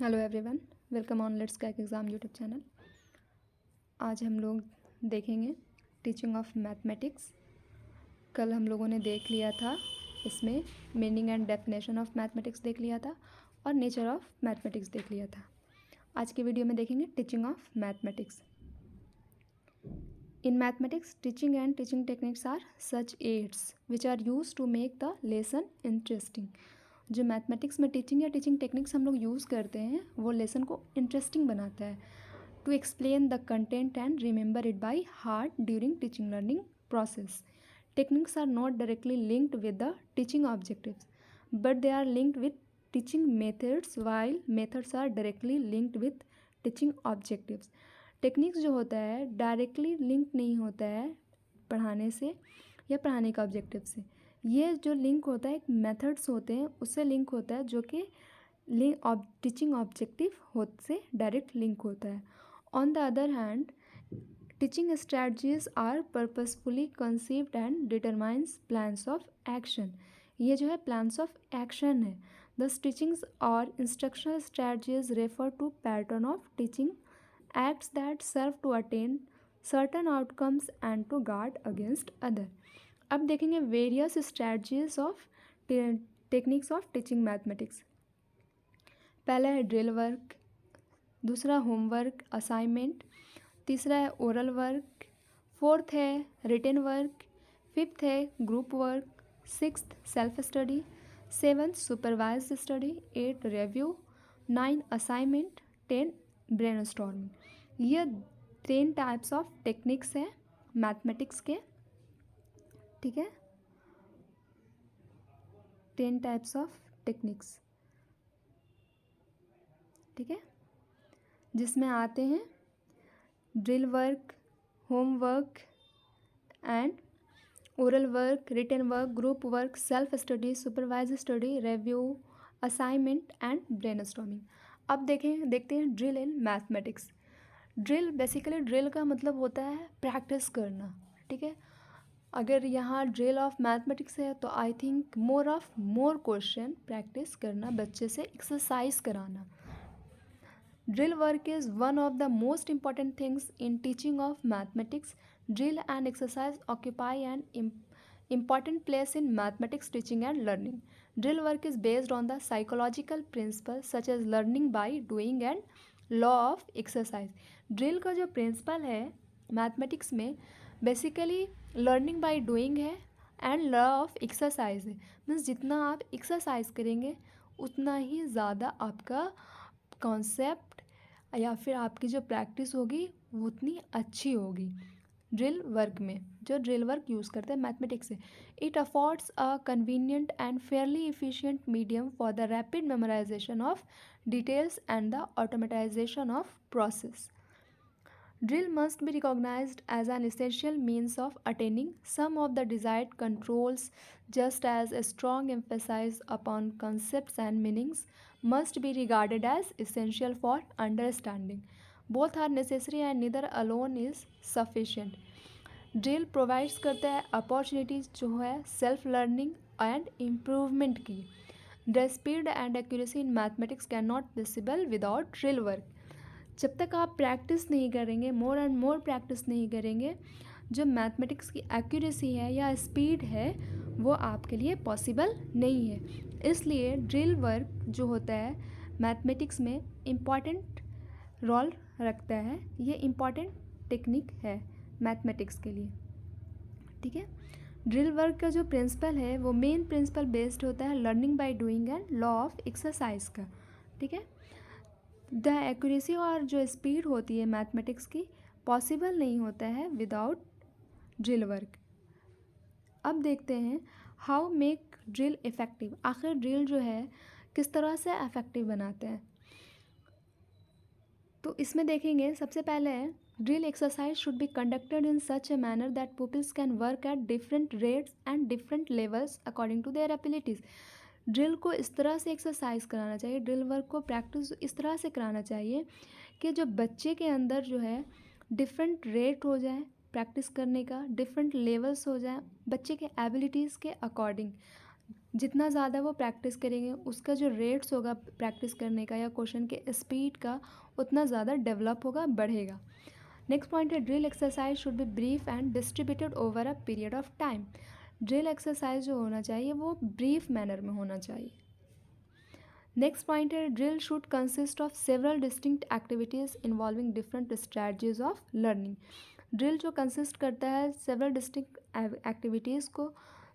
Hello everyone, welcome on let's crack exam YouTube channel. आज हम लोग देखेंगे टीचिंग ऑफ मैथमेटिक्स। कल हम लोगों ने देख लिया था, इसमें meaning and definition of mathematics देख लिया था और नेचर ऑफ मैथमेटिक्स देख लिया था। आज की वीडियो में देखेंगे teaching of mathematics. In mathematics, teaching and teaching techniques are such aids which are use to make the lesson interesting. जो मैथमेटिक्स में टीचिंग या टीचिंग टेक्निक्स हम लोग यूज़ करते हैं वो लेसन को इंटरेस्टिंग बनाता है, to explain the content and remember it by heart during teaching learning process. Techniques are not directly linked with the teaching objectives, but they are linked with teaching methods, while methods are directly linked with teaching objectives. Techniques जो होता है directly link नहीं होता है पढ़ाने से या पढ़ाने का ऑब्जेक्टिव से। ये जो लिंक होता है एक मेथड्स होते हैं उससे लिंक होता है, जो कि टीचिंग ऑब्जेक्टिव से डायरेक्ट लिंक होता है। On the other hand, teaching strategies are purposefully conceived and determines plans of action. ये जो है plans of action है। Thus teachings or instructional strategies refer to pattern of teaching acts that serve to attain certain outcomes and to guard against other. अब देखेंगे various strategies of techniques of teaching mathematics। पहला है drill work, दूसरा homework assignment, तीसरा है oral work, fourth है written work, fifth है group work, sixth self study, seventh supervised study, eight review, 9 assignment, 10 brainstorming. ये 10 टाइप्स ऑफ टेक्निक्स हैं mathematics के, ठीक है, 10 टाइप्स ऑफ टेक्निक्स, ठीक है, जिसमें आते हैं drill work, homework and oral work, written work, group work, self study, supervise study, review, assignment and brainstorming. अब देखते हैं drill in mathematics. Drill basically drill का मतलब होता है प्रैक्टिस करना, ठीक है। अगर यहाँ ड्रिल ऑफ मैथमेटिक्स है तो I think more question practice करना, बच्चे से एक्सरसाइज कराना। Drill work is one of the most important things in teaching of mathematics. Drill and exercise occupy an important place in mathematics teaching and learning. Drill work is based on the psychological principles such as learning by doing and law of exercise. Drill का जो principle है mathematics में basically learning by doing है and law of exercise है। Means जितना आप exercise करेंगे उतना ही ज़्यादा आपका कॉन्सेप्ट या फिर आपकी जो प्रैक्टिस होगी वो उतनी अच्छी होगी। ड्रिल वर्क में जो ड्रिल वर्क यूज़ करते हैं मैथमेटिक्स से, it affords a convenient and fairly efficient medium for the rapid memorisation of details and the automatisation of process. Drill must be recognized as an essential means of attaining some of the desired controls, just as a strong emphasis upon concepts and meanings must be regarded as essential for understanding. Both are necessary and neither alone is sufficient. Drill provides करता है opportunities जो है self learning and improvement की. The speed and accuracy in mathematics cannot be possible without drill work. जब तक आप practice नहीं करेंगे, मोर एंड मोर प्रैक्टिस नहीं करेंगे, जो मैथमेटिक्स की एक्यूरेसी है या स्पीड है वो आपके लिए पॉसिबल नहीं है। इसलिए ड्रिल वर्क जो होता है मैथमेटिक्स में इम्पॉर्टेंट रोल रखता है। ये इम्पॉर्टेंट टेक्निक है मैथमेटिक्स के लिए, ठीक है। ड्रिल वर्क का जो प्रिंसिपल है वो मेन प्रिंसिपल बेस्ड होता है learning by doing and law of exercise का, ठीक है। द एक्यूरेसी और जो स्पीड होती है मैथमेटिक्स की पॉसिबल नहीं होता है विदाउट ड्रिल वर्क। अब देखते हैं हाउ मेक ड्रिल इफ़ेक्टिव। आखिर ड्रिल जो है किस तरह से इफ़ेक्टिव बनाते हैं, तो इसमें देखेंगे सबसे पहले है drill exercise should be conducted in such a manner that peoples can work at different rates and different levels according to their abilities. Drill को इस तरह से एक्सरसाइज कराना चाहिए, ड्रिल वर्क को प्रैक्टिस इस तरह से कराना चाहिए कि जो बच्चे के अंदर जो है डिफरेंट रेट हो जाए प्रैक्टिस करने का, डिफरेंट लेवल्स हो जाए बच्चे के एबिलिटीज़ के अकॉर्डिंग। जितना ज़्यादा वो प्रैक्टिस करेंगे उसका जो रेट्स होगा प्रैक्टिस करने का या क्वेश्चन के स्पीड का उतना ज़्यादा डेवलप होगा, बढ़ेगा। नेक्स्ट पॉइंट है drill exercise should B brief and distributed over a period of time. Drill exercise जो होना चाहिए वो ब्रीफ मैनर में होना चाहिए। नेक्स्ट पॉइंट है drill should consist of several distinct activities involving different strategies of learning. Drill जो consist करता है सेवरल डिस्टिंक्ट एक्टिविटीज़ को,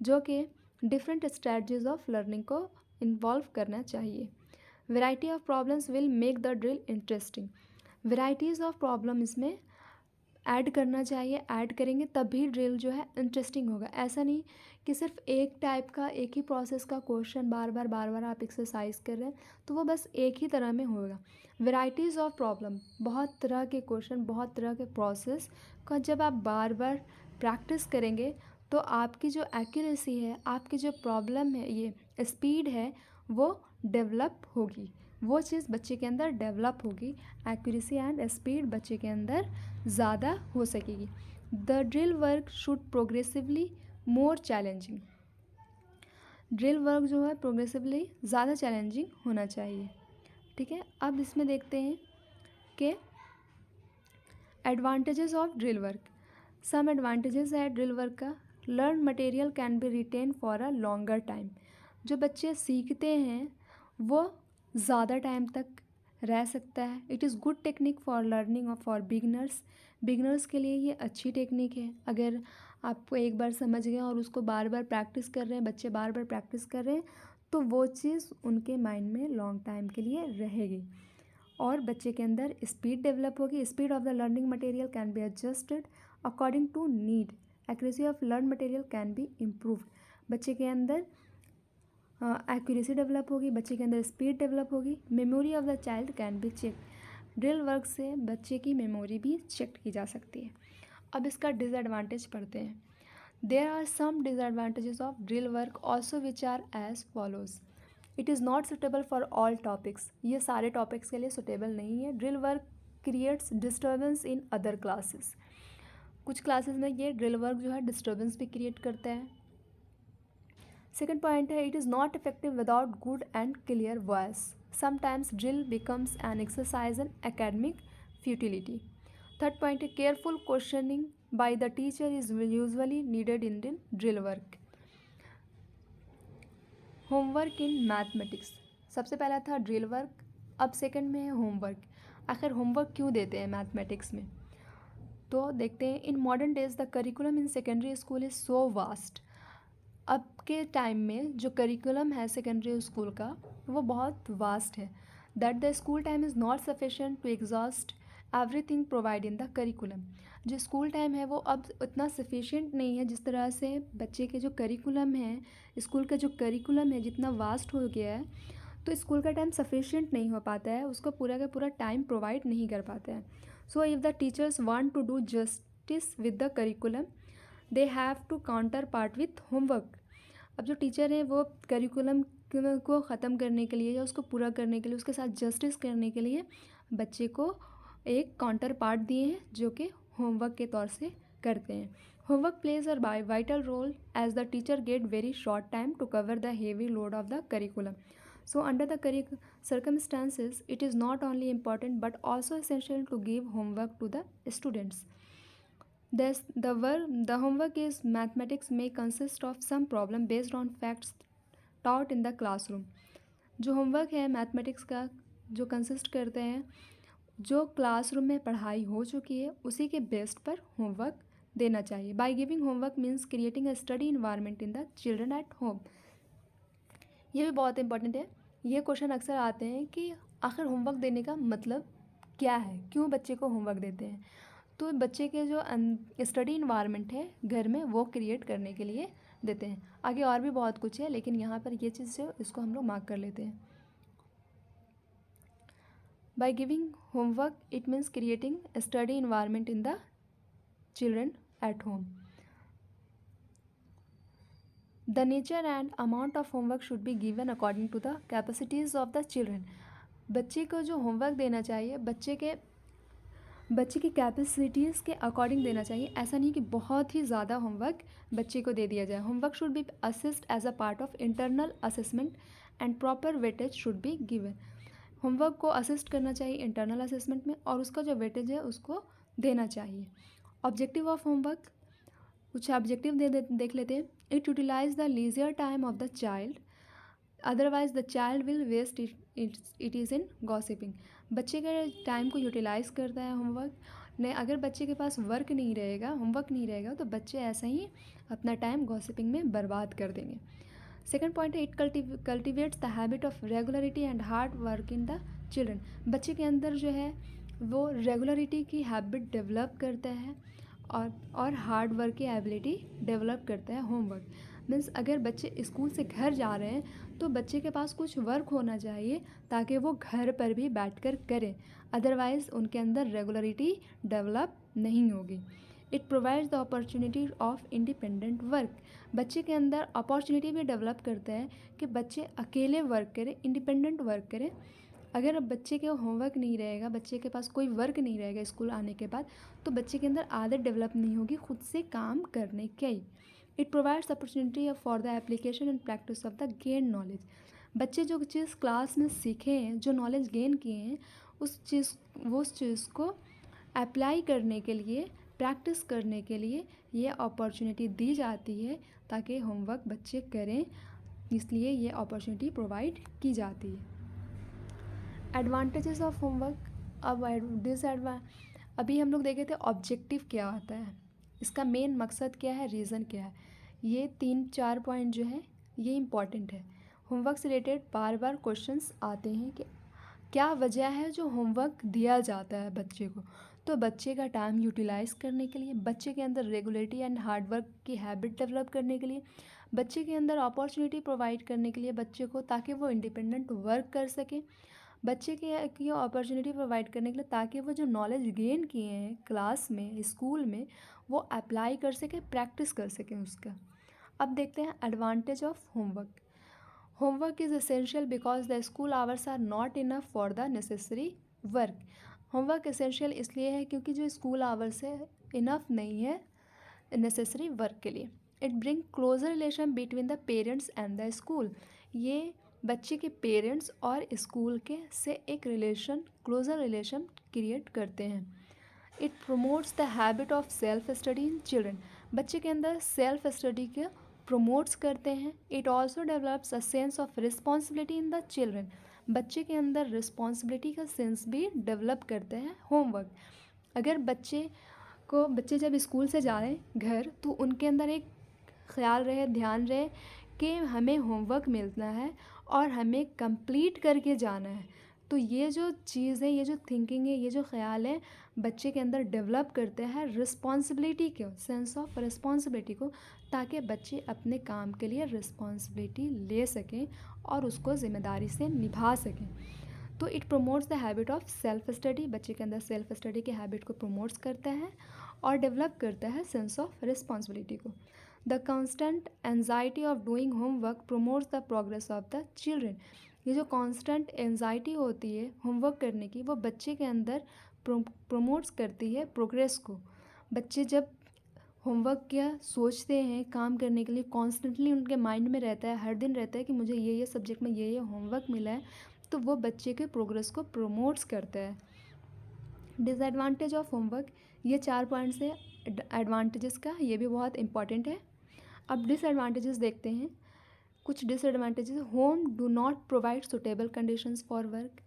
जो कि डिफरेंट स्ट्रैटेजीज ऑफ लर्निंग को इन्वॉल्व करना चाहिए। Variety of problems will make the drill interesting. Varieties of problem इसमें ऐड करना चाहिए, ऐड करेंगे तभी ड्रिल जो है इंटरेस्टिंग होगा। ऐसा नहीं कि सिर्फ एक टाइप का एक ही प्रोसेस का क्वेश्चन बार बार आप एक्सरसाइज कर रहे हैं तो वो बस एक ही तरह में होगा। वेराइटीज़ ऑफ प्रॉब्लम, बहुत तरह के क्वेश्चन, बहुत तरह के प्रोसेस का जब आप बार बार प्रैक्टिस करेंगे तो आपकी जो एक्यूरेसी है, आपकी जो प्रॉब्लम है, ये स्पीड है, वो डेवलप होगी। वो चीज़ बच्चे के अंदर डेवलप होगी, एक्यूरेसी एंड स्पीड बच्चे के अंदर ज़्यादा हो सकेगी। The drill work should progressively more challenging. Drill work जो है प्रोग्रेसिवली ज़्यादा चैलेंजिंग होना चाहिए। ठीक है, अब इसमें देखते हैं कि advantages of drill work. Some advantages है ड्रिल वर्क का। Learn material can be retain for a longer time. जो बच्चे सीखते हैं वो ज़्यादा टाइम तक रह सकता है। It is good technique for learning और फॉर बिगनर्स। बिगनर्स के लिए ये अच्छी टेक्निक है। अगर आपको एक बार समझ गए और उसको बार बार प्रैक्टिस कर रहे हैं, बच्चे बार बार प्रैक्टिस कर रहे हैं, तो वो चीज़ उनके माइंड में लॉन्ग टाइम के लिए रहेगी और बच्चे के अंदर स्पीड डेवलप होगी। Speed of the learning material can be adjusted according to need. Accuracy of learn material can be improved. बच्चे के अंदर एक्यूरेसी डेवलप होगी, बच्चे के अंदर स्पीड डेवलप होगी। Memory of the child can be check. Drill work से बच्चे की मेमोरी भी चेक की जा सकती है। अब इसका डिसएडवांटेज पढ़ते हैं। There are some disadvantages of drill work also which are as follows. It is not suitable for all topics. ये सारे टॉपिक्स के लिए सुटेबल नहीं है। Drill work creates disturbance in other classes. कुछ क्लासेस में ये ड्रिल वर्क जो है डिस्टर्बेंस भी क्रिएट करता है। सेकेंड पॉइंट है it is not effective without good and clear voice. Sometimes drill becomes an exercise in academic futility. Third point है careful questioning by the teacher is usually needed in drill work. Homework in mathematics. सबसे पहला था drill work, अब second में है homework. आखिर homework क्यों देते हैं मैथमेटिक्स में? तो देखते हैं। In modern days the curriculum in secondary school is so vast. अब के टाइम में जो करिकुलम है सेकेंडरी स्कूल का वो बहुत वास्ट है। That the school time is not sufficient to exhaust everything provide in the curriculum. जो स्कूल टाइम है वो अब उतना सफिशिएंट नहीं है। जिस तरह से बच्चे के जो करिकुलम है, स्कूल का जो करिकुलम है जितना वास्ट हो गया है, तो स्कूल का टाइम सफिशिएंट नहीं हो पाता है, उसको पूरा का पूरा टाइम प्रोवाइड नहीं कर पाता है। So if the teachers want to do justice with the curriculum they have to counterpart with homework. अब जो टीचर हैं वो करिकुलम को ख़त्म करने के लिए या उसको पूरा करने के लिए, उसके साथ जस्टिस करने के लिए बच्चे को एक काउंटर पार्ट दिए हैं जो कि होमवर्क के तौर से करते हैं। Homework plays a vital role as the teacher get very short time to cover the heavy load of the curriculum. So under the circumstances, it is not only important but also essential to give homework to the students. The homework is mathematics may consist of some problem based on facts taught in the classroom. जो homework है mathematics का जो consist करते हैं जो classroom में पढ़ाई हो चुकी है उसी के बेस्ड पर होमवर्क देना चाहिए। By giving homework means creating a study environment in the children at home. ये भी बहुत इंपॉर्टेंट है। ये क्वेश्चन अक्सर आते हैं कि आखिर होमवर्क देने का मतलब क्या है, क्यों बच्चे को होमवर्क देते हैं? तो बच्चे के जो स्टडी इन्वायरमेंट है घर में वो क्रिएट करने के लिए देते हैं। आगे और भी बहुत कुछ है लेकिन यहाँ पर ये चीज़ जो इसको हम लोग मार्क कर लेते हैं। By giving homework it means creating study environment in the children at home. The nature and amount of homework should be given according to the capacities of the children. बच्चे को जो होमवर्क देना चाहिए बच्चे के बच्चे की कैपेसिटीज़ के अकॉर्डिंग देना चाहिए। ऐसा नहीं कि बहुत ही ज़्यादा होमवर्क बच्चे को दे दिया जाए। Homework should be assist as a part of internal assessment and proper weightage should be given. Homework को असिस्ट करना चाहिए इंटरनल असेसमेंट में और उसका जो वेटेज है उसको देना चाहिए। ऑब्जेक्टिव ऑफ होमवर्क, कुछ ऑब्जेक्टिव देख लेते हैं। It utilise the leisure time of the child, otherwise the child will waste it is in gossiping. बच्चे के टाइम को यूटिलाइज़ करता है होमवर्क ने। अगर बच्चे के पास वर्क नहीं रहेगा, होमवर्क नहीं रहेगा, तो बच्चे ऐसा ही अपना टाइम गॉसिपिंग में बर्बाद कर देंगे। सेकेंड पॉइंट है, it cultivates the habit of regularity and hard work in the children. बच्चे के अंदर जो है वो रेगुलरिटी की हैबिट डेवलप करता है और हार्ड वर्क की एबिलिटी डेवलप करता है होमवर्क। मीन्स अगर बच्चे स्कूल से घर जा रहे हैं तो बच्चे के पास कुछ वर्क होना चाहिए ताकि वो घर पर भी बैठकर करें, अदरवाइज़ उनके अंदर रेगुलरिटी डेवलप नहीं होगी। It provides the opportunity of independent work. बच्चे के अंदर अपॉर्चुनिटी भी डेवलप करता है कि बच्चे अकेले वर्क करें, इंडिपेंडेंट वर्क करें। अगर अब बच्चे के होमवर्क नहीं रहेगा, बच्चे के पास कोई वर्क नहीं रहेगा स्कूल आने के बाद, तो बच्चे के अंदर आदत डेवलप नहीं होगी खुद से काम करने की। It provides opportunity for the application and practice of the gain knowledge. बच्चे जो चीज़ क्लास में सीखे हैं, जो नॉलेज गेन किए हैं, उस चीज़ को अप्लाई करने के लिए, प्रैक्टिस करने के लिए ये अपॉर्चुनिटी दी जाती है ताकि होमवर्क बच्चे करें, इसलिए ये अपॉर्चुनिटी प्रोवाइड की जाती है। Advantages of homework. अब अभी हम लोग देखे थे ऑब्जेक्टिव क्या होता है, इसका मेन मकसद क्या है, रीज़न क्या है। ये 3-4 पॉइंट जो है ये इम्पॉर्टेंट है। होमवर्क से रिलेटेड बार बार क्वेश्चंस आते हैं कि क्या वजह है जो होमवर्क दिया जाता है बच्चे को। तो बच्चे का टाइम यूटिलाइज़ करने के लिए, बच्चे के अंदर रेगुलरिटी एंड हार्ड वर्क की हैबिट डेवलप करने के लिए, बच्चे के अंदर अपॉर्चुनिटी प्रोवाइड करने के लिए बच्चे को, ताकि वो इंडिपेंडेंट वर्क कर सके। बच्चे की अपॉर्चुनिटी प्रोवाइड करने के लिए ताकि वो जो नॉलेज गेन किए हैं क्लास में, स्कूल में, वो अप्लाई कर सके, प्रैक्टिस कर सकें उसका। अब देखते हैं advantage of homework. Homework is essential because the school hours are not enough for the necessary work. Homework essential इसलिए है क्योंकि जो स्कूल आवर्स है इनफ नहीं है नेसेसरी वर्क के लिए। It bring closer relation between the parents and the school. ये बच्चे के पेरेंट्स और स्कूल के से एक रिलेशन, क्लोजर रिलेशन क्रिएट करते हैं। It promotes the habit of self study in children. बच्चे के अंदर सेल्फ स्टडी के प्रमोट्स करते हैं। It also develops a sense of responsibility in the children. बच्चे के अंदर रिस्पॉन्सिबिलिटी का सेंस भी डेवलप करते हैं होमवर्क। अगर बच्चे जब स्कूल से जा रहे हैं घर, तो उनके अंदर एक ख्याल रहे, ध्यान रहे कि हमें होमवर्क मिलना है और हमें कंप्लीट करके जाना है। तो ये जो चीज़ है, ये जो थिंकिंग है, ये जो ख्याल है, बच्चे के अंदर डेवलप करते हैं रिस्पॉन्सिबिलिटी को, सेंस ऑफ रिस्पॉन्सिबिलिटी को, ताकि बच्चे अपने काम के लिए रिस्पॉन्सिबिलिटी ले सकें और उसको ज़िम्मेदारी से निभा सकें। तो it promotes the habit of self study. बच्चे के अंदर सेल्फ स्टडी के हैबिट को प्रमोट्स करता है और डेवलप करता है सेंस ऑफ रिस्पॉन्सिबिलिटी को। The constant anxiety of doing homework promotes the progress of the children. ये जो कॉन्स्टेंट एनजाइटी होती है होमवर्क करने की, वो बच्चे के अंदर प्रमोट्स करती है प्रोग्रेस को। बच्चे जब होमवर्क क्या सोचते हैं काम करने के लिए, कॉन्स्टेंटली उनके माइंड में रहता है, हर दिन रहता है कि मुझे ये सब्जेक्ट में ये होमवर्क मिला है, तो वो बच्चे के प्रोग्रेस को प्रमोट्स करता है। डिसएडवांटेज ऑफ होमवर्क, ये 4 पॉइंट्स है एडवांटेजेस का, ये भी बहुत इंपॉर्टेंट है। अब डिसएडवांटेजेस देखते हैं। कुछ disadvantages, home do not provide suitable conditions for work.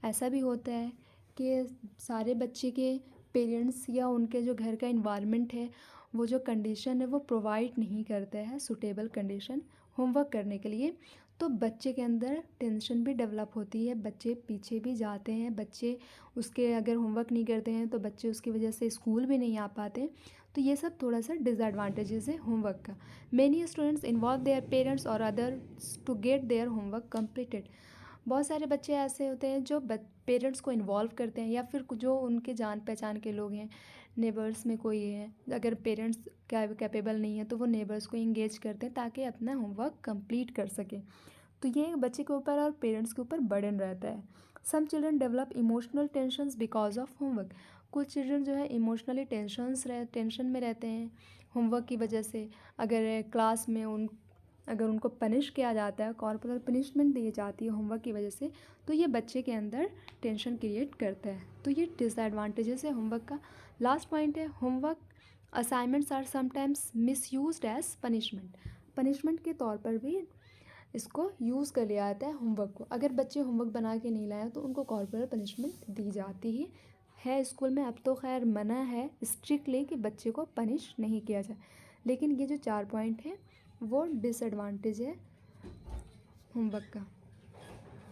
ऐसा भी होता है कि सारे बच्चे के पेरेंट्स या उनके जो घर का इन्वायरमेंट है, वो जो कंडीशन है वो प्रोवाइड नहीं करता है सुटेबल कंडीशन होमवर्क करने के लिए। तो बच्चे के अंदर टेंशन भी डेवलप होती है, बच्चे पीछे भी जाते हैं, बच्चे उसके अगर होमवर्क नहीं करते हैं तो बच्चे उसकी वजह से स्कूल भी नहीं आ पाते। तो ये सब थोड़ा सा डिसएडवांटेजेस है होमवर्क का। Many students involve their parents और others to get their homework completed. बहुत सारे बच्चे ऐसे होते हैं जो पेरेंट्स को इन्वॉल्व करते हैं, या फिर जो उनके जान पहचान के लोग हैं, नेबर्स में कोई है, अगर पेरेंट्स कैपेबल नहीं है तो वो नेबर्स को इंगेज करते हैं ताकि अपना होमवर्क कंप्लीट कर सकें। तो ये बच्चे के ऊपर और पेरेंट्स के ऊपर बर्डन रहता है। Some children develop emotional tensions because of homework. कुछ चिल्ड्रन जो है इमोशनली टेंशन में रहते हैं होमवर्क की वजह से। अगर क्लास में अगर उनको पनिश किया जाता है, कॉर्पोरल पनिशमेंट दी जाती है होमवर्क की वजह से, तो ये बच्चे के अंदर टेंशन क्रिएट करता है। तो ये डिसएडवांटेजेस है होमवर्क का। लास्ट पॉइंट है, homework assignments are sometimes misused as punishment के तौर पर भी इसको यूज़ कर लिया जाता है होमवर्क को। अगर बच्चे होमवर्क बना के नहीं लाए तो उनको कॉर्पोरल पनिशमेंट दी जाती ही है स्कूल में। अब तो खैर मना है स्ट्रिक्टली कि बच्चे को पनिश नहीं किया जाए, लेकिन ये जो 4 पॉइंट है वो डिसएडवांटेज है होमवर्क का।